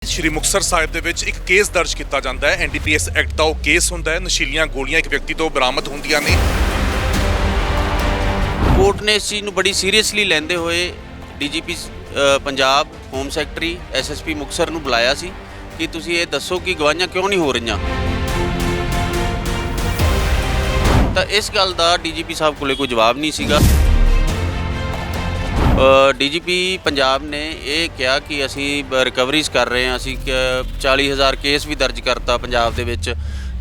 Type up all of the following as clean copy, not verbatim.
ਸ਼੍ਰੀ ਮੁਕਤਸਰ ਸਾਹਿਬ ਦੇ ਵਿੱਚ ਇੱਕ ਕੇਸ ਦਰਜ ਕੀਤਾ ਜਾਂਦਾ ਹੈ। ਐਨਡੀਪੀਐਸ ਐਕਟ ਦਾ ਉਹ ਕੇਸ ਹੁੰਦਾ ਹੈ। ਨਸ਼ੀਲੀਆਂ ਗੋਲੀਆਂ ਇੱਕ ਵਿਅਕਤੀ ਤੋਂ ਬਰਾਮਦ ਹੁੰਦੀਆਂ ਨੇ। ਕੋਰਟ ਨੇ ਇਸ ਚੀਜ਼ ਨੂੰ ਬੜੀ ਸੀਰੀਅਸਲੀ ਲੈਂਦੇ ਹੋਏ DGP Punjab, home secretary, SSP Muktsar ਨੂੰ ਬੁਲਾਇਆ ਸੀ ਕਿ ਤੁਸੀਂ ਇਹ ਦੱਸੋ ਕਿ ਗਵਾਹੀਆਂ ਕਿਉਂ ਨਹੀਂ ਹੋ ਰਹੀਆਂ। ਤਾਂ ਇਸ ਗੱਲ ਦਾ ਡੀਜੀਪੀ ਸਾਹਿਬ ਕੋਲੇ ਕੋਈ ਜਵਾਬ ਨਹੀਂ ਸੀਗਾ। ਡੀਜੀਪੀ ਪੰਜਾਬ ਨੇ ਇਹ ਕਿਹਾ ਕਿ ਅਸੀਂ ਰਿਕਵਰੀਜ਼ ਕਰ ਰਹੇ ਹਾਂ, ਅਸੀਂ 40,000 ਕੇਸ ਵੀ ਦਰਜ ਕਰਤਾ ਪੰਜਾਬ ਦੇ ਵਿੱਚ।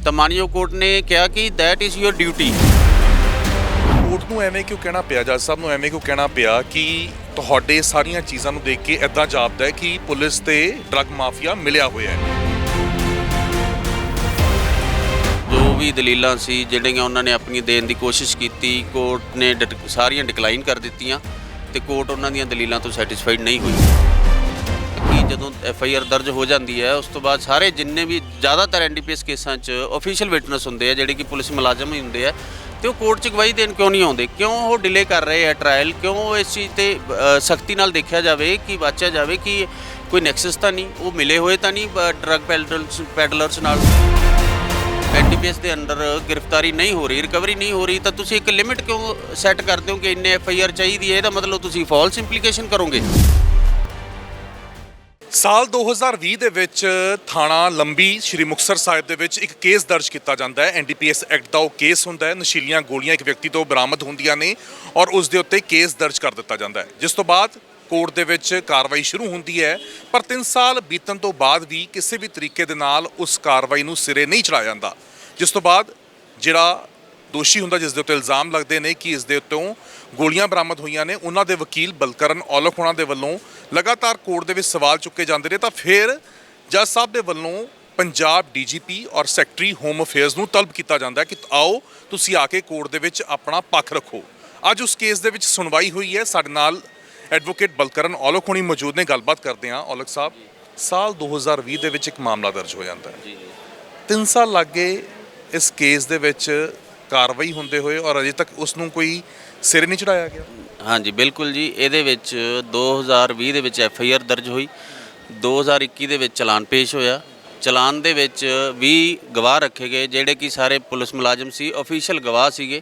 ਤਾਂ ਮਾਨਯੋਗ ਕੋਰਟ ਨੇ ਕਿਹਾ ਕਿ that is your duty. Court ਨੂੰ ਐਵੇਂ ਕਿਉਂ ਕਹਿਣਾ ਪਿਆ, ਜੱਜ ਸਾਹਿਬ ਨੂੰ ਐਵੇਂ ਕਿਉਂ ਕਹਿਣਾ ਪਿਆ ਕਿ ਤੁਹਾਡੇ ਸਾਰੀਆਂ ਚੀਜ਼ਾਂ ਨੂੰ ਦੇਖ ਕੇ ਇੱਦਾਂ ਜਾਪਦਾ ਹੈ ਕਿ ਪੁਲਿਸ ਤੇ ਡਰੱਗ ਮਾਫੀਆ ਮਿਲਿਆ ਹੋਇਆ ਹੈ। ਜੋ ਵੀ ਦਲੀਲਾਂ ਸੀ ਜਿਹੜੀਆਂ ਉਹਨਾਂ ਨੇ ਆਪਣੀ ਦੇਣ ਦੀ ਕੋਸ਼ਿਸ਼ ਕੀਤੀ, ਕੋਰਟ ਨੇ ਸਾਰੀਆਂ ਡਿਕਲਾਈਨ ਕਰ ਦਿੱਤੀਆਂ ਤੇ ਕੋਰਟ ਉਹਨਾਂ ਦੀਆਂ ਦਲੀਲਾਂ ਤੋਂ ਸੈਟੀਸਫਾਈਡ ਨਹੀਂ ਹੋਈ। ਕਿ ਜਦੋਂ ਐਫਆਈਆਰ ਦਰਜ ਹੋ ਜਾਂਦੀ ਹੈ ਉਸ ਤੋਂ ਬਾਅਦ ਸਾਰੇ ਜਿੰਨੇ ਵੀ ਜ਼ਿਆਦਾਤਰ ਐਨਡੀਪੀਐਸ ਕੇਸਾਂ 'ਚ ਆਫੀਸ਼ੀਅਲ ਵਿਟਨੈਸ ਹੁੰਦੇ ਆ ਜਿਹੜੇ ਕਿ ਪੁਲਿਸ ਮੁਲਾਜ਼ਮ ਹੀ ਹੁੰਦੇ ਆ, ਤੇ ਉਹ ਕੋਰਟ 'ਚ ਗਵਾਹੀ ਦੇਣ ਕਿਉਂ ਨਹੀਂ ਆਉਂਦੇ? ਕਿਉਂ ਉਹ ਡਿਲੇ ਕਰ ਰਹੇ ਆ ਟਰਾਇਲ? ਕਿਉਂ ਇਸ ਚੀਜ਼ ਤੇ ਸਖਤੀ ਨਾਲ ਦੇਖਿਆ ਜਾਵੇ ਕਿ ਵਾਚਿਆ ਜਾਵੇ ਕਿ ਕੋਈ ਨੈਕਸਸ ਤਾਂ ਨਹੀਂ, ਉਹ ਮਿਲੇ ਹੋਏ ਤਾਂ ਨਹੀਂ ਡਰੱਗ ਪੈਡਲਰਸ ਨਾਲ। ਐਨਡੀਪੀਐਸ ਦੇ ਅੰਡਰ ਗ੍ਰਿਫਤਾਰੀ ਨਹੀਂ ਹੋ ਰਹੀ, ਰਿਕਵਰੀ ਨਹੀਂ ਹੋ ਰਹੀ, ਤਾਂ ਤੁਸੀਂ ਇੱਕ ਲਿਮਿਟ ਕਿਉਂ ਸੈੱਟ ਕਰਦੇ ਹੋ ਕਿ ਇੰਨੇ ਐਫਆਈਆਰ ਚਾਹੀਦੀ ਹੈ? ਇਹਦਾ ਮਤਲਬ ਤੁਸੀਂ ਫਾਲਸ ਇੰਪਲੀਕੇਸ਼ਨ ਕਰੋਗੇ। ਸਾਲ 2020 ਦੇ ਵਿੱਚ ਥਾਣਾ ਲੰਬੀ ਸ਼੍ਰੀ ਮੁਕਤਸਰ ਸਾਹਿਬ ਦੇ ਵਿੱਚ ਇੱਕ ਕੇਸ ਦਰਜ ਕੀਤਾ ਜਾਂਦਾ ਹੈ। ਐਨਡੀਪੀਐਸ ਐਕਟ ਦਾ ਉਹ ਕੇਸ ਹੁੰਦਾ ਹੈ। ਨਸ਼ੀਲੀਆਂ ਗੋਲੀਆਂ ਇੱਕ ਵਿਅਕਤੀ ਤੋਂ ਬਰਾਮਦ ਹੁੰਦੀਆਂ ਨੇ ਔਰ ਉਸ ਦੇ ਉੱਤੇ ਕੇਸ ਦਰਜ ਕਰ ਦਿੱਤਾ ਜਾਂਦਾ ਹੈ, ਜਿਸ ਤੋਂ ਬਾਅਦ ਕੋਰਟ ਦੇ ਵਿੱਚ ਕਾਰਵਾਈ ਸ਼ੁਰੂ ਹੁੰਦੀ ਹੈ। ਪਰ 3 ਸਾਲ ਬੀਤਣ ਤੋਂ ਬਾਅਦ ਵੀ ਕਿਸੇ ਵੀ ਤਰੀਕੇ ਦੇ ਨਾਲ ਉਸ ਕਾਰਵਾਈ ਨੂੰ ਸਿਰੇ ਨਹੀਂ ਚੜਾਇਆ ਜਾਂਦਾ, ਜਿਸ ਤੋਂ ਬਾਅਦ ਜਿਹੜਾ ਦੋਸ਼ੀ ਹੁੰਦਾ, ਜਿਸ ਦੇ ਉੱਤੇ ਇਲਜ਼ਾਮ ਲੱਗਦੇ ਨੇ ਕਿ ਇਸ ਦੇ ਉੱਤੋਂ ਗੋਲੀਆਂ ਬਰਾਮਦ ਹੋਈਆਂ ਨੇ, ਉਹਨਾਂ ਦੇ ਵਕੀਲ ਬਲਕਰਨ ਔਲਖ ਉਹਨਾਂ ਦੇ ਵੱਲੋਂ ਲਗਾਤਾਰ ਕੋਰਟ ਦੇ ਵਿੱਚ ਸਵਾਲ ਚੁੱਕੇ ਜਾਂਦੇ ਨੇ। ਤਾਂ ਫਿਰ ਜੱਜ ਸਾਹਿਬ ਦੇ ਵੱਲੋਂ ਪੰਜਾਬ ਡੀਜੀਪੀ ਔਰ ਸੈਕਟਰੀ ਹੋਮ ਅਫੇਅਰਸ ਨੂੰ ਤਲਬ ਕੀਤਾ ਜਾਂਦਾ ਹੈ ਕਿ ਆਓ ਤੁਸੀਂ ਆ ਕੇ ਕੋਰਟ ਦੇ ਵਿੱਚ ਆਪਣਾ ਪੱਖ ਰੱਖੋ। ਅੱਜ ਉਸ ਕੇਸ ਦੇ ਵਿੱਚ ਸੁਣਵਾਈ ਹੋਈ ਹੈ। ਸਾਡੇ ਨਾਲ ਐਡਵੋਕੇਟ ਬਲਕਰਨ ਔਲਖ ਹੋਣੀ ਮੌਜੂਦ ਨੇ, ਗੱਲਬਾਤ ਕਰਦੇ ਹਾਂ। ਔਲਖ ਸਾਹਿਬ, ਸਾਲ 2020 ਦੇ ਵਿੱਚ ਇੱਕ ਮਾਮਲਾ ਦਰਜ ਹੋ ਜਾਂਦਾ ਹੈ। 3 ਸਾਲ ਲੱਗ ਗਏ ਇਸ ਕੇਸ ਦੇ ਵਿੱਚ ਕਾਰਵਾਈ ਹੁੰਦੇ ਹੋਏ ਔਰ ਅਜੇ ਤੱਕ ਉਸ ਨੂੰ ਕੋਈ ਸਿਰੇ ਨਹੀਂ ਚੜਾਇਆ ਗਿਆ। ਹਾਂਜੀ ਬਿਲਕੁਲ ਜੀ, ਇਹਦੇ ਵਿੱਚ 2020 ਦੇ ਵਿੱਚ ਐਫਆਈਆਰ ਦਰਜ ਹੋਈ, 2021 ਦੇ ਵਿੱਚ ਚਲਾਨ ਪੇਸ਼ ਹੋਇਆ। ਚਲਾਨ ਦੇ ਵਿੱਚ 20 ਗਵਾਹ ਰੱਖੇ ਗਏ ਜਿਹੜੇ ਕਿ ਸਾਰੇ ਪੁਲਿਸ ਮੁਲਾਜ਼ਮ ਸੀ, ਆਫੀਸ਼ੀਅਲ ਗਵਾਹ ਸੀਗੇ।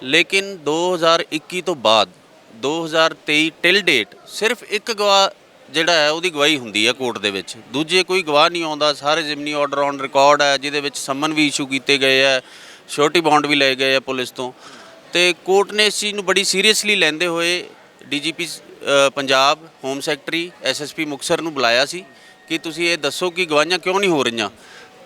ਲੇਕਿਨ 2021 ਤੋਂ ਬਾਅਦ 2023 ਟਿਲ ਡੇਟ ਸਿਰਫ ਇੱਕ ਗਵਾਹ ਜਿਹੜਾ ਹੈ ਉਹਦੀ ਗਵਾਹੀ ਹੁੰਦੀ ਹੈ ਕੋਰਟ ਦੇ ਵਿੱਚ, ਦੂਜੇ ਕੋਈ ਗਵਾਹ ਨਹੀਂ ਆਉਂਦਾ। ਸਾਰੇ ਜ਼ਿਮਨੀ ਆਰਡਰ ਔਨ ਰਿਕਾਰਡ ਹੈ, ਜਿਹਦੇ ਵਿੱਚ ਸੰਮਨ ਵੀ ਇਸ਼ੂ ਕੀਤੇ ਗਏ ਹੈ, ਸ਼ੋਰਟੀ ਬੌਂਡ ਵੀ ਲਏ ਗਏ ਆ ਪੁਲਿਸ ਤੋਂ। ਤੇ ਕੋਰਟ ਨੇ ਇਸ ਚੀਜ਼ ਨੂੰ ਬੜੀ ਸੀਰੀਅਸਲੀ ਲੈਂਦੇ ਹੋਏ DGP Punjab, home secretary, SSP Muktsar ਨੂੰ ਬੁਲਾਇਆ ਸੀ ਕਿ ਤੁਸੀਂ ਇਹ ਦੱਸੋ ਕਿ ਗਵਾਹੀਆਂ ਕਿਉਂ ਨਹੀਂ ਹੋ ਰਹੀਆਂ।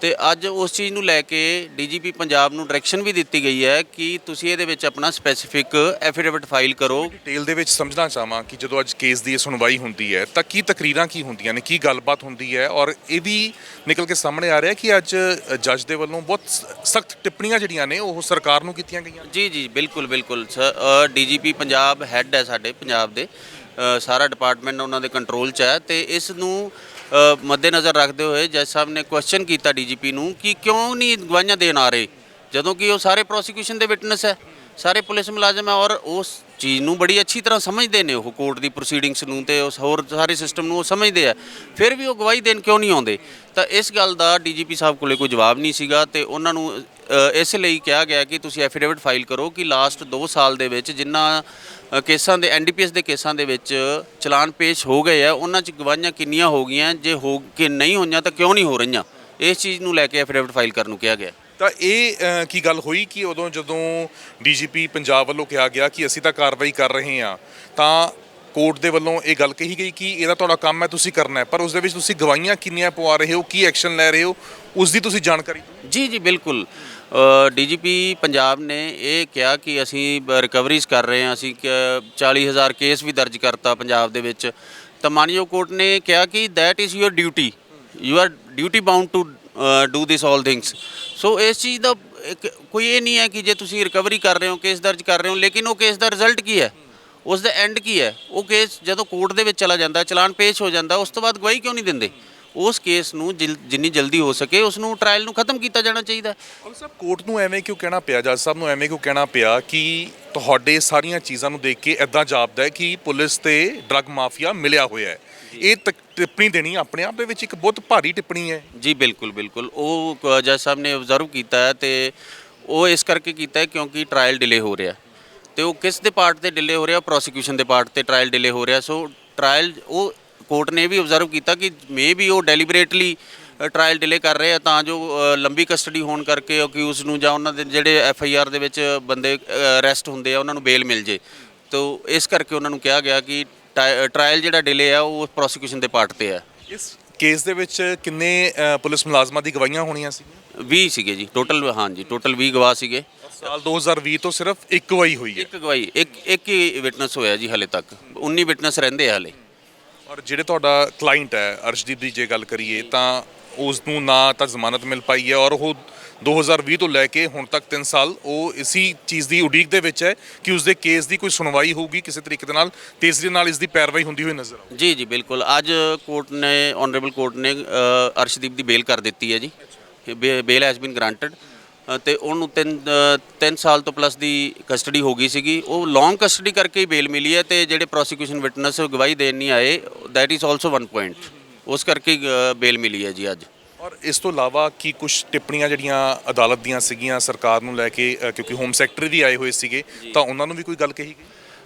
ਤੇ ਅੱਜ ਉਸ ਚੀਜ਼ ਨੂੰ ਲੈ ਕੇ ਡੀਜੀਪੀ ਪੰਜਾਬ ਨੂੰ ਡਾਇਰੈਕਸ਼ਨ ਵੀ ਦਿੱਤੀ ਗਈ ਹੈ ਕਿ ਤੁਸੀਂ ਇਹਦੇ ਵਿੱਚ ਆਪਣਾ ਸਪੈਸੀਫਿਕ ਐਫੀਡੇਵਿਟ ਫਾਈਲ ਕਰੋ। ਡਿਟੇਲ ਦੇ ਵਿੱਚ ਸਮਝਣਾ ਚਾਹਾਂ ਕਿ ਜਦੋਂ ਅੱਜ ਕੇਸ ਦੀ ਸੁਣਵਾਈ ਹੁੰਦੀ ਹੈ ਤਾਂ ਕੀ ਤਕਰੀਰਾਂ ਕੀ ਹੁੰਦੀਆਂ ਨੇ, ਕੀ ਗੱਲਬਾਤ ਹੁੰਦੀ ਹੈ, ਔਰ ਇਹ ਵੀ ਨਿਕਲ ਕੇ ਸਾਹਮਣੇ ਆ ਰਿਹਾ ਕਿ ਅੱਜ ਜੱਜ ਦੇ ਵੱਲੋਂ ਬਹੁਤ ਸਖਤ ਟਿੱਪਣੀਆਂ ਜਿਹੜੀਆਂ ਨੇ ਉਹ ਸਰਕਾਰ ਨੂੰ ਕੀਤੀਆਂ ਗਈਆਂ। ਜੀ ਬਿਲਕੁਲ ਡੀਜੀਪੀ ਪੰਜਾਬ ਹੈੱਡ ਹੈ ਸਾਡੇ ਪੰਜਾਬ ਦੇ, ਸਾਰਾ ਡਿਪਾਰਟਮੈਂਟ ਉਹਨਾਂ ਦੇ ਕੰਟਰੋਲ 'ਚ ਹੈ। ਤੇ ਇਸ ਨੂੰ ਮੱਦੇਨਜ਼ਰ ਰੱਖਦੇ ਹੋਏ ਜੱਜ ਸਾਹਿਬ ਨੇ ਕੁਐਸਚਨ ਕੀਤਾ ਡੀਜੀਪੀ ਨੂੰ ਕਿ ਕਿਉਂ ਨਹੀਂ ਗਵਾਹੀਆਂ ਦੇਣ ਆ ਰਹੇ, ਜਦੋਂ ਕਿ ਉਹ ਸਾਰੇ ਪ੍ਰੋਸੀਕਿਊਸ਼ਨ ਦੇ ਵਿਟਨੈਸ ਹੈ, ਸਾਰੇ ਪੁਲਿਸ ਮੁਲਾਜ਼ਮ ਹੈ ਔਰ ਉਸ ਚੀਜ਼ ਨੂੰ ਬੜੀ ਅੱਛੀ ਤਰ੍ਹਾਂ ਸਮਝਦੇ ਨੇ ਉਹ ਕੋਰਟ ਦੀ ਪ੍ਰੋਸੀਡਿੰਗਸ ਨੂੰ ਤੇ ਉਸ ਹੋਰ ਸਾਰੇ ਸਿਸਟਮ ਨੂੰ ਉਹ ਸਮਝਦੇ ਆ, ਫਿਰ ਵੀ ਉਹ ਗਵਾਹੀ ਦੇਣ ਕਿਉਂ ਨਹੀਂ ਆਉਂਦੇ? ਤਾਂ ਇਸ ਗੱਲ ਦਾ ਡੀਜੀਪੀ ਸਾਹਿਬ ਕੋਲੇ ਕੋਈ ਜਵਾਬ ਨਹੀਂ ਸੀਗਾ ਤੇ ਉਹਨਾਂ ਨੂੰ ਇਸ ਲਈ ਕਿਹਾ ਗਿਆ ਕਿ ਤੁਸੀਂ ਐਫੀਡੇਵਿਟ ਫਾਈਲ ਕਰੋ ਕਿ ਲਾਸਟ 2 ਸਾਲ ਦੇ ਵਿੱਚ ਜਿੰਨਾ ਕੇਸਾਂ ਦੇ ਐਨਡੀਪੀਐਸ ਦੇ ਕੇਸਾਂ ਦੇ ਵਿੱਚ ਚਲਾਨ ਪੇਸ਼ ਹੋ ਗਏ ਆ, ਉਹਨਾਂ 'ਚ ਗਵਾਹੀਆਂ ਕਿੰਨੀਆਂ ਹੋ ਗਈਆਂ, ਜੇ ਹੋ ਕੇ ਨਹੀਂ ਹੋਈਆਂ ਤਾਂ ਕਿਉਂ ਨਹੀਂ ਹੋ ਰਹੀਆਂ। ਇਸ ਚੀਜ਼ ਨੂੰ ਲੈ ਕੇ ਐਫੀਡੇਵਿਟ ਫਾਈਲ ਕਰਨ ਨੂੰ ਕਿਹਾ ਗਿਆ। ਤਾਂ ਇਹ ਕੀ ਗੱਲ ਹੋਈ ਕਿ ਉਦੋਂ ਜਦੋਂ ਡੀਜੀਪੀ ਪੰਜਾਬ ਵੱਲੋਂ ਕਿਹਾ ਗਿਆ ਕਿ ਅਸੀਂ ਤਾਂ ਕਾਰਵਾਈ ਕਰ ਰਹੇ ਹਾਂ, ਤਾਂ ਕੋਰਟ ਦੇ ਵੱਲੋਂ ਇਹ ਗੱਲ ਕਹੀ ਗਈ ਕਿ ਇਹਦਾ ਤੁਹਾਡਾ ਕੰਮ ਹੈ, ਤੁਸੀਂ ਕਰਨਾ ਹੈ, ਪਰ ਉਸ ਦੇ ਵਿੱਚ ਤੁਸੀਂ ਗਵਾਹੀਆਂ ਕਿੰਨੀਆਂ ਪਵਾ ਰਹੇ ਹੋ, ਕੀ ਐਕਸ਼ਨ ਲੈ ਰਹੇ ਹੋ, ਉਸ ਦੀ ਤੁਸੀਂ ਜਾਣਕਾਰੀ ਦਿਓ। ਜੀ ਬਿਲਕੁਲ, ਡੀਜੀਪੀ ਪੰਜਾਬ ਨੇ ਇਹ ਕਿਹਾ ਕਿ ਅਸੀਂ ਰਿਕਵਰੀਜ਼ ਕਰ ਰਹੇ ਹਾਂ, ਅਸੀਂ 40,000 ਕੇਸ ਵੀ ਦਰਜ ਕਰਤਾ ਪੰਜਾਬ ਦੇ ਵਿੱਚ। ਤਾਂ ਮਾਨਯੋਗ ਕੋਰਟ ਨੇ ਕਿਹਾ ਕਿ that is your duty, you are duty bound to do this all things. So ਇਸ ਚੀਜ਼ ਦਾ ਕੋਈ ਇਹ ਨਹੀਂ ਹੈ ਕਿ ਜੇ ਤੁਸੀਂ ਰਿਕਵਰੀ ਕਰ ਰਹੇ ਹੋ, ਕੇਸ ਦਰਜ ਕਰ ਰਹੇ ਹੋ, ਲੇਕਿਨ ਉਹ ਕੇਸ ਦਾ ਰਿਜ਼ਲਟ ਕੀ ਹੈ, ਉਸ ਦਾ ਐਂਡ ਕੀ ਹੈ? ਉਹ ਕੇਸ ਜਦੋਂ ਕੋਰਟ ਦੇ ਵਿੱਚ ਚਲਾ ਜਾਂਦਾ, ਚਲਾਨ ਪੇਸ਼ ਹੋ ਜਾਂਦਾ, ਉਸ ਤੋਂ ਬਾਅਦ ਗਵਾਹੀ ਕਿਉਂ ਨਹੀਂ ਦਿੰਦੇ? ਉਸ ਕੇਸ ਨੂੰ ਜਿੰਨੀ ਜਲਦੀ ਹੋ ਸਕੇ ਉਸ ਨੂੰ ਟਰਾਇਲ ਨੂੰ ਖਤਮ ਕੀਤਾ ਜਾਣਾ ਚਾਹੀਦਾ। ਔਰ ਸਾਹਿਬ, ਕੋਰਟ ਨੂੰ ਐਵੇਂ ਕਿਉਂ ਕਹਿਣਾ ਪਿਆ, ਜੱਜ ਸਾਹਿਬ ਨੂੰ ਐਵੇਂ ਕਿਉਂ ਕਹਿਣਾ ਪਿਆ ਕਿ ਤੁਹਾਡੇ ਸਾਰੀਆਂ ਚੀਜ਼ਾਂ ਨੂੰ ਦੇਖ ਕੇ ਇੱਦਾਂ ਜਾਪਦਾ ਹੈ ਕਿ ਪੁਲਿਸ ਤੇ ਡਰੱਗ ਮਾਫੀਆ ਮਿਲਿਆ ਹੋਇਆ ਹੈ? ਇਹ ਟਿੱਪਣੀ ਦੇਣੀ ਆਪਣੇ ਆਪ ਦੇ ਵਿੱਚ ਇੱਕ ਬਹੁਤ ਭਾਰੀ ਟਿੱਪਣੀ ਹੈ। ਜੀ ਬਿਲਕੁਲ ਬਿਲਕੁਲ, ਉਹ ਜੱਜ ਸਾਹਿਬ ਨੇ ਆਬਜ਼ਰਵ ਕੀਤਾ ਹੈ ਤੇ ਉਹ ਇਸ ਕਰਕੇ ਕੀਤਾ ਹੈ ਕਿਉਂਕਿ ਟਰਾਇਲ ਡਿਲੇ ਹੋ ਰਿਹਾ ਤੇ ਉਹ ਕਿਸ ਦੇ ਪਾਰਟ ਤੇ ਡਿਲੇ ਹੋ ਰਿਹਾ, ਪ੍ਰੋਸੀਕਿਊਸ਼ਨ ਦੇ ਪਾਰਟ ਤੇ ਟਰਾਇਲ ਡਿਲੇ ਹੋ ਰਿਹਾ। ਸੋ ਟਰਾਇਲ ਉਹ ਕੋਰਟ ਨੇ ਵੀ ਆਬਜ਼ਰਵ ਕੀਤਾ ਕਿ ਮੇ ਵੀ ਉਹ ਡੈਲੀਬਰੇਟਲੀ ਟਰਾਇਲ ਡਿਲੇ ਕਰ ਰਹੇ ਆ ਤਾਂ ਜੋ ਲੰਬੀ ਕਸਟਡੀ ਹੋਣ ਕਰਕੇ ਅਕਿਊਜ਼ ਨੂੰ ਜਾਂ ਉਹਨਾਂ ਦੇ ਜਿਹੜੇ ਐਫ ਆਈ ਆਰ ਦੇ ਵਿੱਚ ਬੰਦੇ ਅਰੈਸਟ ਹੁੰਦੇ ਆ ਉਹਨਾਂ ਨੂੰ ਬੇਲ ਮਿਲ ਜੇ। ਤੋ ਇਸ ਕਰਕੇ ਉਹਨਾਂ ਨੂੰ ਕਿਹਾ ਗਿਆ ਕਿ ਟਰਾਇਲ ਜਿਹੜਾ ਡਿਲੇ ਆ ਉਹ ਪ੍ਰੋਸੀਕਿਊਸ਼ਨ ਦੇ ਪਾਰਟ ਤੇ ਹੈ। ਇਸ ਕੇਸ ਦੇ ਵਿੱਚ ਕਿੰਨੇ ਪੁਲਿਸ ਮੁਲਾਜ਼ਮਾਂ ਦੀ ਗਵਾਹੀਆਂ ਹੋਣੀਆਂ ਸੀਗੀਆਂ? 20 ਸੀਗੇ ਜੀ ਟੋਟਲ, ਹਾਂਜੀ ਟੋਟਲ 20 ਗਵਾਹ ਸੀਗੇ। ਸਾਲ 2020 ਤੋਂ ਸਿਰਫ ਇੱਕ ਗਵਾਹੀ ਹੋਈ ਹੈ। ਇੱਕ ਗਵਾਹੀ, ਇੱਕ ਹੀ ਵਿਟਨੈਸ ਹੋਇਆ ਜੀ ਹਲੇ ਤੱਕ, 19 ਵਿਟਨੈਸ ਰਹਿੰਦੇ ਆ ਹਲੇ। ਔਰ ਜਿਹੜੇ ਤੁਹਾਡਾ ਕਲਾਇੰਟ ਹੈ ਅਰਸ਼ਦੀਪ ਦੀ ਜੇ ਗੱਲ ਕਰੀਏ ਤਾਂ ਉਸ ਨੂੰ ਨਾ ਤਾਂ ਜ਼ਮਾਨਤ ਮਿਲ ਪਾਈ ਹੈ ਔਰ ਉਹ 2020 ਤੋਂ ਲੈ ਕੇ ਹੁਣ ਤੱਕ 3 ਸਾਲ ਉਹ ਇਸੀ ਚੀਜ਼ ਦੀ ਉਡੀਕ ਦੇ ਵਿੱਚ ਹੈ ਕਿ ਉਸਦੇ ਕੇਸ ਦੀ ਕੋਈ ਸੁਣਵਾਈ ਹੋਊਗੀ, ਕਿਸੇ ਤਰੀਕੇ ਦੇ ਨਾਲ ਤੇਜ਼ੀ ਨਾਲ ਇਸ ਦੀ ਪੈਰਵਾਈ ਹੁੰਦੀ ਹੋਈ ਨਜ਼ਰ ਆਊ। ਜੀ ਜੀ ਬਿਲਕੁਲ, ਅੱਜ ਕੋਰਟ ਨੇ, ਆਨਰੇਬਲ ਕੋਰਟ ਨੇ ਅਰਸ਼ਦੀਪ ਦੀ ਬੇਲ ਕਰ ਦਿੱਤੀ ਹੈ ਜੀ। ਬੇਲ ਹੈਜ਼ ਬੀਨ ਗ੍ਰਾਂਟਡ ਤੇ ਉਹਨੂੰ 3 ਸਾਲ ਤੋਂ ਪਲੱਸ ਦੀ ਕਸਟਡੀ ਹੋ ਗਈ ਸੀਗੀ। ਉਹ ਲੌਂਗ ਕਸਟਡੀ ਕਰਕੇ ਹੀ ਬੇਲ ਮਿਲੀ ਹੈ ਤੇ ਜਿਹੜੇ ਪ੍ਰੋਸੀਕਿਊਸ਼ਨ ਵਿਟਨੈਸ ਗਵਾਹੀ ਦੇਣ ਨਹੀਂ ਆਏ, ਦੈਟ ਇਜ਼ ਆਲਸੋ 1 ਪੁਆਇੰਟ, ਉਸ ਕਰਕੇ ਬੇਲ ਮਿਲੀ ਹੈ ਜੀ ਅੱਜ। ਔਰ ਇਸ ਤੋਂ ਇਲਾਵਾ ਕੀ ਕੁਝ ਟਿੱਪਣੀਆਂ ਜਿਹੜੀਆਂ ਅਦਾਲਤ ਦੀਆਂ ਸੀਗੀਆਂ ਸਰਕਾਰ ਨੂੰ ਲੈ ਕੇ, ਕਿਉਂਕਿ ਹੋਮ ਸੈਕਟਰੀ ਵੀ ਆਏ ਹੋਏ ਸੀਗੇ, ਤਾਂ ਉਹਨਾਂ ਨੂੰ ਵੀ ਕੋਈ ਗੱਲ ਕਹੀ ਗਈ?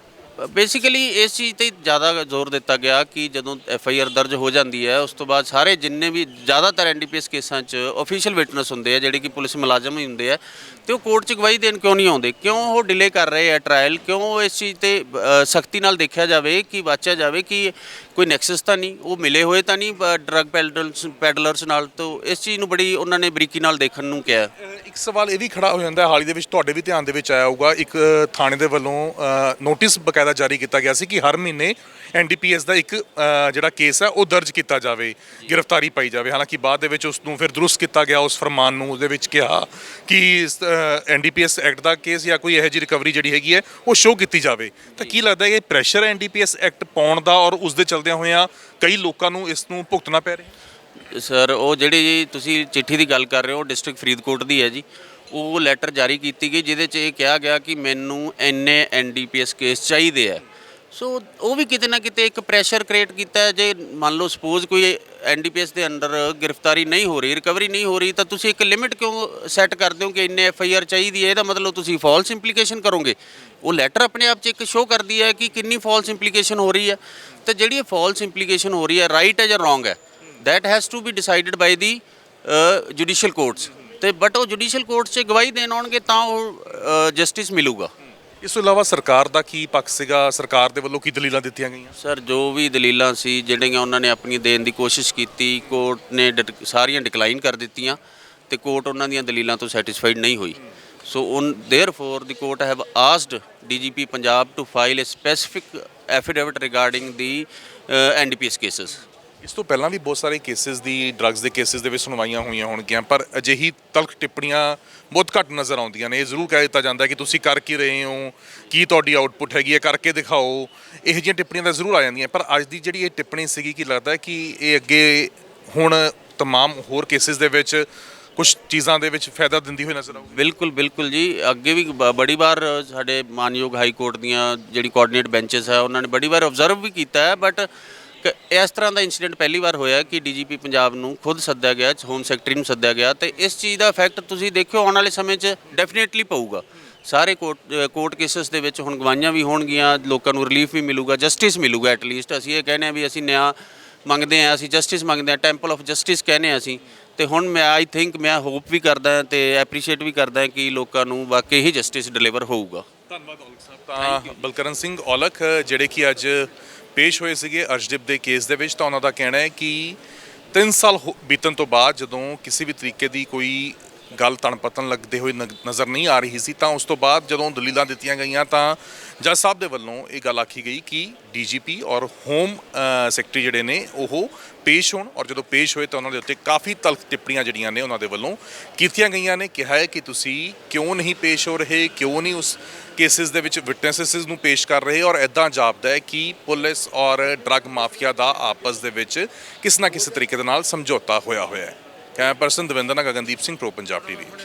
ਬੇਸਿਕਲੀ ਇਸ ਚੀਜ਼ ਤੇ ਜ਼ਿਆਦਾ ਜ਼ੋਰ ਦਿੱਤਾ ਗਿਆ ਕਿ ਜਦੋਂ ਐਫ ਆਈ ਆਰ ਦਰਜ ਹੋ ਜਾਂਦੀ ਹੈ ਉਸ ਤੋਂ ਬਾਅਦ ਸਾਰੇ ਜਿੰਨੇ ਵੀ ਜ਼ਿਆਦਾਤਰ ਐਨ ਡੀ ਪੀ ਐਸ ਕੇਸਾਂ 'ਚ ਆਫੀਸ਼ੀਅਲ ਵਿਟਨੈਸ ਹੁੰਦੇ ਆ ਜਿਹੜੇ ਕਿ ਪੁਲਿਸ ਮੁਲਾਜ਼ਮ ਹੀ ਹੁੰਦੇ ਆ ਤੇ ਉਹ ਕੋਰਟ 'ਚ ਗਵਾਹੀ ਦੇਣ ਕਿਉਂ ਨਹੀਂ ਆਉਂਦੇ, ਕਿਉਂ ਉਹ ਡਿਲੇ ਕਰ ਰਹੇ ਆ ਟਰਾਇਲ, ਕਿਉਂ ਇਸ ਚੀਜ਼ ਤੇ ਸਖਤੀ ਨਾਲ ਦੇਖਿਆ ਜਾਵੇ ਕਿ ਵਾਚਿਆ ਜਾਵੇ ਕਿ ਕੋਈ ਨੈਕਸਸ ਤਾਂ ਨਹੀਂ, ਉਹ ਮਿਲੇ ਹੋਏ ਤਾਂ ਨਹੀਂ ਡਰੱਗ ਪੈਡਲਰਸ ਨਾਲ। ਤੋਂ ਇਸ ਚੀਜ਼ ਨੂੰ ਬੜੀ ਉਹਨਾਂ ਨੇ ਬਰੀਕੀ ਨਾਲ ਦੇਖਣ ਨੂੰ ਕਿਹਾ। ਇੱਕ ਸਵਾਲ ਇਹ ਵੀ ਖੜਾ ਹੋ ਜਾਂਦਾ ਹਾਲ ਹੀ ਦੇ ਵਿੱਚ, ਤੁਹਾਡੇ ਵੀ ਧਿਆਨ ਦੇ ਵਿੱਚ ਆਇਆ ਹੋਊਗਾ, ਇੱਕ ਥਾਣੇ ਦੇ ਵੱਲੋਂ ਨੋਟਿਸ ਬਕਾਇਦਾ ਜਾਰੀ ਕੀਤਾ ਗਿਆ ਸੀ ਕਿ ਹਰ ਮਹੀਨੇ ਐਨਡੀਪੀਐਸ ਦਾ ਇੱਕ ਜਿਹੜਾ ਕੇਸ ਹੈ ਉਹ ਦਰਜ ਕੀਤਾ ਜਾਵੇ, ਗ੍ਰਿਫਤਾਰੀ ਪਾਈ ਜਾਵੇ। ਹਾਲਾਂਕਿ ਬਾਅਦ ਦੇ ਵਿੱਚ ਉਸ ਨੂੰ ਫਿਰ ਦਰੁਸਤ ਕੀਤਾ ਗਿਆ ਉਸ ਫਰਮਾਨ ਨੂੰ, ਉਹਦੇ ਵਿੱਚ ਕਿਹਾ ਕਿ ਐਨਡੀਪੀਐਸ ਐਕਟ ਦਾ ਕੇਸ ਜਾਂ ਕੋਈ ਇਹੋ ਜਿਹੀ ਰਿਕਵਰੀ ਜਿਹੜੀ ਹੈਗੀ ਹੈ ਉਹ ਸ਼ੋਅ ਕੀਤੀ ਜਾਵੇ। ਤਾਂ ਕੀ ਲੱਗਦਾ ਹੈ ਕਿ ਪ੍ਰੈਸ਼ਰ ਐਨਡੀਪੀਐਸ ਐਕਟ ਪਾਉਣ ਦਾ ਔਰ ਉਸ ਦੇ ਚਲਦਿਆਂ ਹੋਇਆਂ ਕਈ ਲੋਕਾਂ ਨੂੰ ਇਸ ਨੂੰ ਭੁਗਤਣਾ ਪੈ ਰਿਹਾ? ਸਰ ਉਹ ਜਿਹੜੀ ਜੀ ਤੁਸੀਂ ਚਿੱਠੀ ਦੀ ਗੱਲ ਕਰ ਰਹੇ ਹੋ ਡਿਸਟ੍ਰਿਕਟ ਫਰੀਦਕੋਟ ਦੀ ਹੈ ਜੀ। ਉਹ ਲੈਟਰ ਜਾਰੀ ਕੀਤੀ ਗਈ ਜਿਹਦੇ 'ਚ ਇਹ ਕਿਹਾ ਗਿਆ ਕਿ ਮੈਨੂੰ ਇੰਨੇ ਐਨਡੀਪੀਐਸ ਕੇਸ ਚਾਹੀਦੇ ਆ। ਸੋ ਉਹ ਵੀ ਕਿਤੇ ਨਾ ਕਿਤੇ ਇੱਕ ਪ੍ਰੈਸ਼ਰ ਕ੍ਰੀਏਟ ਕੀਤਾ ਹੈ। ਜੇ ਮੰਨ ਲਓ ਸਪੋਜ਼ ਕੋਈ ਐਨਡੀਪੀਐਸ ਦੇ ਅੰਡਰ ਗ੍ਰਿਫਤਾਰੀ ਨਹੀਂ ਹੋ ਰਹੀ, ਰਿਕਵਰੀ ਨਹੀਂ ਹੋ ਰਹੀ, ਤਾਂ ਤੁਸੀਂ ਇੱਕ ਲਿਮਿਟ ਕਿਉਂ ਸੈੱਟ ਕਰਦੇ ਹੋ ਕਿ ਇੰਨੇ ਐਫ ਆਈ ਆਰ ਚਾਹੀਦੀ ਹੈ? ਇਹਦਾ ਮਤਲਬ ਤੁਸੀਂ ਫਾਲਸ ਇੰਪਲੀਕੇਸ਼ਨ ਕਰੋਗੇ। ਉਹ ਲੈਟਰ ਆਪਣੇ ਆਪ 'ਚ ਇੱਕ ਸ਼ੋਅ ਕਰਦੀ ਹੈ ਕਿ ਕਿੰਨੀ ਫਾਲਸ ਇੰਪਲੀਕੇਸ਼ਨ ਹੋ ਰਹੀ ਹੈ। ਤੇ ਜਿਹੜੀ ਇਹ ਫਾਲਸ ਇੰਪਲੀਕੇਸ਼ਨ ਹੋ ਰਹੀ ਹੈ, ਰਾਈਟ ਹੈ ਜਾਂ ਰੋਂਗ ਹੈ, that has to be decided by the judicial courts ਤੇ ਬਟ ਉਹ ਜੁਡੀਸ਼ੀਅਲ ਕੋਰਟ 'ਚ ਗਵਾਹੀ ਦੇਣ ਆਉਣਗੇ ਤਾਂ ਉਹ ਜਸਟਿਸ ਮਿਲੂਗਾ। ਇਸ ਤੋਂ ਇਲਾਵਾ ਸਰਕਾਰ ਦਾ ਕੀ ਪੱਖ ਸੀਗਾ? ਸਰਕਾਰ ਦੇ ਵੱਲੋਂ ਕੀ ਦਲੀਲਾਂ ਦਿੱਤੀਆਂ ਗਈਆਂ? ਸਰ ਜੋ ਵੀ ਦਲੀਲਾਂ ਸੀ ਜਿਹੜੀਆਂ ਉਹਨਾਂ ਨੇ ਆਪਣੀ ਦੇਣ ਦੀ ਕੋਸ਼ਿਸ਼ ਕੀਤੀ, ਕੋਰਟ ਨੇ ਸਾਰੀਆਂ ਡਿਕਲਾਈਨ ਕਰ ਦਿੱਤੀਆਂ ਤੇ ਕੋਰਟ ਉਹਨਾਂ ਦੀਆਂ ਦਲੀਲਾਂ ਤੋਂ ਸੈਟੀਸਫਾਈਡ ਨਹੀਂ ਹੋਈ। ਸੋ therefore the court have asked DGP Punjab to file a specific affidavit regarding the NDPS cases। ਇਸ ਤੋਂ ਪਹਿਲਾਂ ਵੀ ਬਹੁਤ ਸਾਰੇ ਕੇਸਿਸ ਦੀ, ਡਰੱਗਸ ਦੇ ਕੇਸਿਸ ਦੇ ਵਿੱਚ ਸੁਣਵਾਈਆਂ ਹੋਈਆਂ ਹੋਣਗੀਆਂ, ਪਰ ਅਜਿਹੀ ਤਲਖ ਟਿੱਪਣੀਆਂ ਬਹੁਤ ਘੱਟ ਨਜ਼ਰ ਆਉਂਦੀਆਂ ਨੇ। ਇਹ ਜ਼ਰੂਰ ਕਹਿ ਦਿੱਤਾ ਜਾਂਦਾ ਕਿ ਤੁਸੀਂ ਕਰ ਕੀ ਰਹੇ ਹੋ, ਕੀ ਤੁਹਾਡੀ ਆਊਟਪੁੱਟ ਹੈਗੀ ਹੈ, ਕਰਕੇ ਦਿਖਾਓ। ਇਹੋ ਜਿਹੀਆਂ ਟਿੱਪਣੀਆਂ ਤਾਂ ਜ਼ਰੂਰ ਆ ਜਾਂਦੀਆਂ, ਪਰ ਅੱਜ ਦੀ ਜਿਹੜੀ ਇਹ ਟਿੱਪਣੀ ਸੀਗੀ, ਕੀ ਲੱਗਦਾ ਕਿ ਇਹ ਅੱਗੇ ਹੁਣ ਤਮਾਮ ਹੋਰ ਕੇਸਿਸ ਦੇ ਵਿੱਚ ਕੁਝ ਚੀਜ਼ਾਂ ਦੇ ਵਿੱਚ ਫਾਇਦਾ ਦਿੰਦੀ ਹੋਈ ਨਜ਼ਰ ਆਊਗੀ? ਬਿਲਕੁਲ ਬਿਲਕੁਲ ਜੀ, ਅੱਗੇ ਵੀ ਬੜੀ ਵਾਰ ਸਾਡੇ ਮਾਨਯੋਗ ਹਾਈ ਕੋਰਟ ਦੀਆਂ ਜਿਹੜੀ ਕੋਆਰਡੀਨੇਟ ਬੈਂਚਸ ਹੈ ਉਹਨਾਂ ਨੇ ਬੜੀ ਵਾਰ ਆਬਜ਼ਰਵ ਵੀ ਕੀਤਾ ਹੈ। ਬਟ ਇਸ ਤਰ੍ਹਾਂ ਦਾ ਇੰਸੀਡੈਂਟ ਪਹਿਲੀ ਵਾਰ ਹੋਇਆ ਕਿ ਡੀਜੀਪੀ ਪੰਜਾਬ ਨੂੰ ਖੁਦ ਸੱਦਿਆ ਗਿਆ, ਹੋਮ ਸੈਕਟਰੀ ਨੂੰ ਸੱਦਿਆ ਗਿਆ ਤੇ ਇਸ ਚੀਜ਼ ਦਾ ਇਫੈਕਟ ਤੁਸੀਂ ਦੇਖਿਓ ਆਉਣ ਵਾਲੇ ਸਮੇਂ 'ਚ ਡੈਫੀਨੇਟਲੀ ਪਊਗਾ। ਸਾਰੇ ਕੋਰਟ ਕੇਸਸ ਦੇ ਵਿੱਚ ਹੁਣ ਗਵਾਹੀਆਂ ਵੀ ਹੋਣਗੀਆਂ, ਲੋਕਾਂ ਨੂੰ ਰਿਲੀਫ ਵੀ ਮਿਲੂਗਾ, ਜਸਟਿਸ ਮਿਲੂਗਾ। ਐਟਲੀਸਟ ਅਸੀਂ ਇਹ ਕਹਿੰਦੇ ਹਾਂ ਵੀ ਅਸੀਂ ਨਿਆਂ ਮੰਗਦੇ ਹਾਂ, ਅਸੀਂ ਜਸਟਿਸ ਮੰਗਦੇ ਹਾਂ, ਟੈਂਪਲ ਆਫ ਜਸਟਿਸ ਕਹਿੰਦੇ ਹਾਂ ਅਸੀਂ। ਤੇ ਹੁਣ ਮੈਂ ਹੋਪ ਵੀ ਕਰਦਾ ਤੇ ਐਪਰੀਸ਼ੀਏਟ ਵੀ ਕਰਦਾ ਕਿ ਲੋਕਾਂ ਨੂੰ ਵਾਕਈ ਹੀ ਜਸਟਿਸ ਡਿਲੀਵਰ ਹੋਊਗਾ। ਧੰਨਵਾਦ ਔਲਖ ਸਾਹਿਬ। ਤਾਂ ਬਲਕਰਨ ਸਿੰਘ ਔਲਖ ਜਿਹੜੇ ਕਿ ਅੱਜ ਪੇਸ਼ ਹੋਏ ਸੀਗੇ ਅਰਸ਼ਦੀਪ ਦੇ ਕੇਸ ਦੇ ਵਿੱਚ, ਤਾਂ ਉਹਨਾਂ ਦਾ ਕਹਿਣਾ ਹੈ ਕਿ 3 ਸਾਲ ਬੀਤਣ ਤੋਂ ਬਾਅਦ ਜਦੋਂ ਕਿਸੇ ਵੀ ਤਰੀਕੇ ਦੀ ਕੋਈ ਗੱਲ ਤਣਪਤਨ ਲੱਗਦੇ ਹੋਏ ਨਜ਼ਰ ਨਹੀਂ ਆ ਰਹੀ ਸੀ, ਤਾਂ ਉਸ ਤੋਂ ਬਾਅਦ ਜਦੋਂ ਦਲੀਲਾਂ ਦਿੱਤੀਆਂ ਗਈਆਂ ਤਾਂ ਜੱਜ ਸਾਹਿਬ ਦੇ ਵੱਲੋਂ ਇਹ ਗੱਲ ਆਖੀ ਗਈ ਕਿ ਡੀਜੀਪੀ ਔਰ ਹੋਮ ਸੈਕਟਰੀ ਜਿਹੜੇ ਨੇ ਉਹ ਪੇਸ਼ ਹੋਣ, ਔਰ ਜਦੋਂ ਪੇਸ਼ ਹੋਏ ਤਾਂ ਉਹਨਾਂ ਦੇ ਉੱਤੇ ਕਾਫੀ ਤਲਖ ਟਿੱਪਣੀਆਂ ਜਿਹੜੀਆਂ ਨੇ ਉਹਨਾਂ ਦੇ ਵੱਲੋਂ ਕੀਤੀਆਂ ਗਈਆਂ ਨੇ। ਕਿਹਾ ਹੈ ਕਿ ਤੁਸੀਂ ਕਿਉਂ ਨਹੀਂ ਪੇਸ਼ ਹੋ ਰਹੇ, ਕਿਉਂ ਨਹੀਂ ਉਸ ਕੇਸਿਸ ਦੇ ਵਿੱਚ ਵਿਟਨੈਸਿਸ ਨੂੰ ਪੇਸ਼ ਕਰ ਰਹੇ, ਔਰ ਇੱਦਾਂ ਜਾਪਦਾ ਹੈ ਕਿ ਪੁਲਿਸ ਔਰ ਡਰੱਗ ਮਾਫੀਆ ਦਾ ਆਪਸ ਦੇ ਵਿੱਚ ਕਿਸੇ ਨਾ ਕਿਸੇ ਤਰੀਕੇ ਦੇ ਨਾਲ ਸਮਝੌਤਾ ਹੋਇਆ ਹੈ। ਕੈਮਰਾ ਪਰਸਨ ਦਵਿੰਦਰ ਨਾਲ ਗਗਨਦੀਪ ਸਿੰਘ, ਪ੍ਰੋ ਪੰਜਾਬ ਟੀਵੀ।